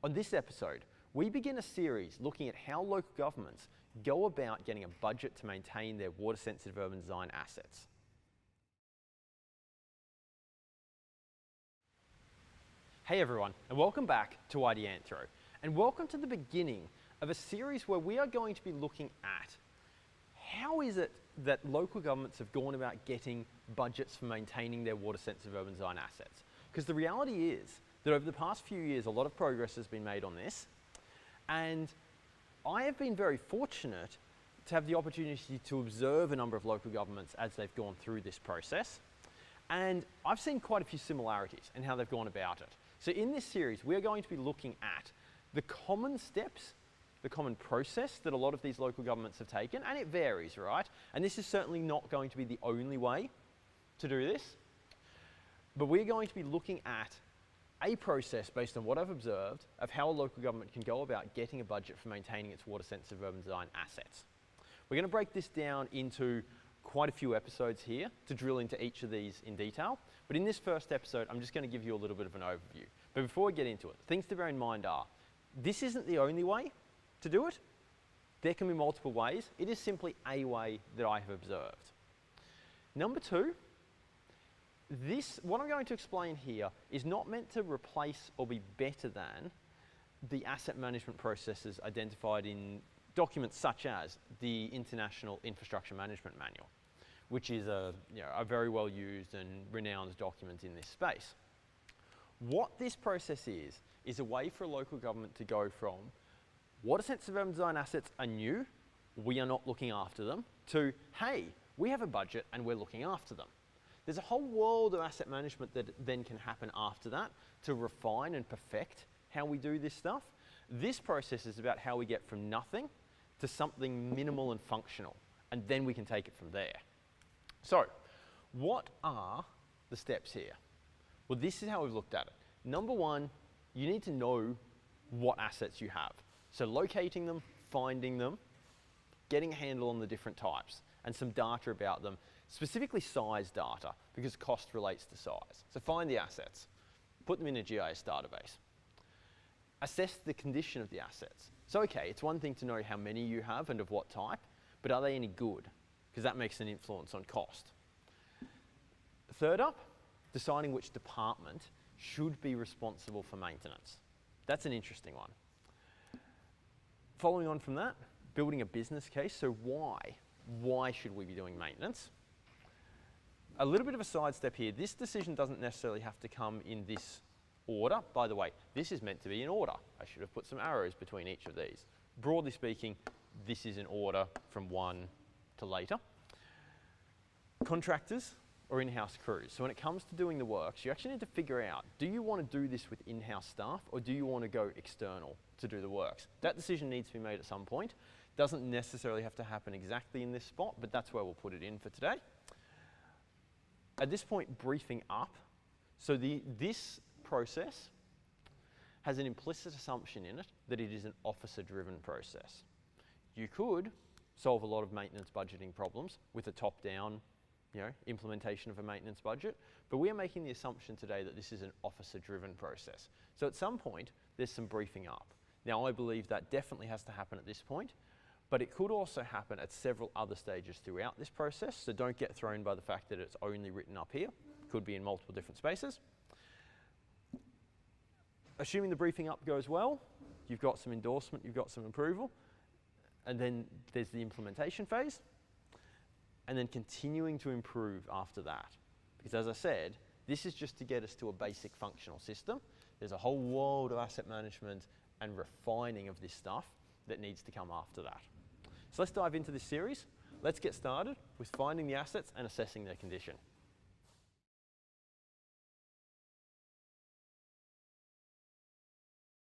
On this episode, we begin a series looking at how local governments go about getting a budget to maintain their water-sensitive urban design assets. Hey everyone, and welcome back to Ideanthro, and welcome to the beginning of a series where we are going to be looking at how is it that local governments have gone about getting budgets for maintaining their water-sensitive urban design assets. Because the reality is that over the past few years, a lot of progress has been made on this, and I have been very fortunate to have the opportunity to observe a number of local governments as they've gone through this process, and I've seen quite a few similarities in how they've gone about it. So in this series, we're going to be looking at the common steps, the common process that a lot of these local governments have taken, and it varies, right? And this is certainly not going to be the only way to do this, but we're going to be looking at a process based on what I've observed of how a local government can go about getting a budget for maintaining its water-sensitive urban design assets. We're going to break this down into quite a few episodes here to drill into each of these in detail, but in this first episode, I'm just going to give you a little bit of an overview. But before we get into it, things to bear in mind are, this isn't the only way to do it. There can be multiple ways. It is simply a way that I have observed. Number two, what I'm going to explain here is not meant to replace or be better than the asset management processes identified in documents such as the International Infrastructure Management Manual, which is a very well used and renowned document in this space. What this process is a way for a local government to go from water-sensitive urban design assets are new, we are not looking after them, to, hey, we have a budget and we're looking after them. There's a whole world of asset management that then can happen after that to refine and perfect how we do this stuff. This process is about how we get from nothing to something minimal and functional, and then we can take it from there. So, what are the steps here? Well, this is how we've looked at it. Number one, you need to know what assets you have. So locating them, finding them, getting a handle on the different types, and some data about them, specifically size data, because cost relates to size. So find the assets, put them in a GIS database. Assess the condition of the assets. So okay, it's one thing to know how many you have and of what type, but are they any good? Because that makes an influence on cost. Third up, deciding which department should be responsible for maintenance. That's an interesting one. Following on from that, building a business case. So why? Why should we be doing maintenance? A little bit of a sidestep here. This decision doesn't necessarily have to come in this order. By the way, this is meant to be in order. I should have put some arrows between each of these. Broadly speaking, this is in order from one to later. Contractors or in-house crews. So when it comes to doing the works, you actually need to figure out, do you want to do this with in-house staff or do you want to go external to do the works? That decision needs to be made at some point. Doesn't necessarily have to happen exactly in this spot, but that's where we'll put it in for today. At this point, briefing up. So this process has an implicit assumption in it that it is an officer-driven process. You could solve a lot of maintenance budgeting problems with a top-down implementation of a maintenance budget, but we are making the assumption today that this is an officer-driven process. So at some point, there's some briefing up. Now, I believe that definitely has to happen at this point, but it could also happen at several other stages throughout this process, so don't get thrown by the fact that it's only written up here. It could be in multiple different spaces. Assuming the briefing up goes well, you've got some endorsement, you've got some approval, and then there's the implementation phase, and then continuing to improve after that. Because as I said, this is just to get us to a basic functional system. There's a whole world of asset management and refining of this stuff that needs to come after that. So let's dive into this series. Let's get started with finding the assets and assessing their condition.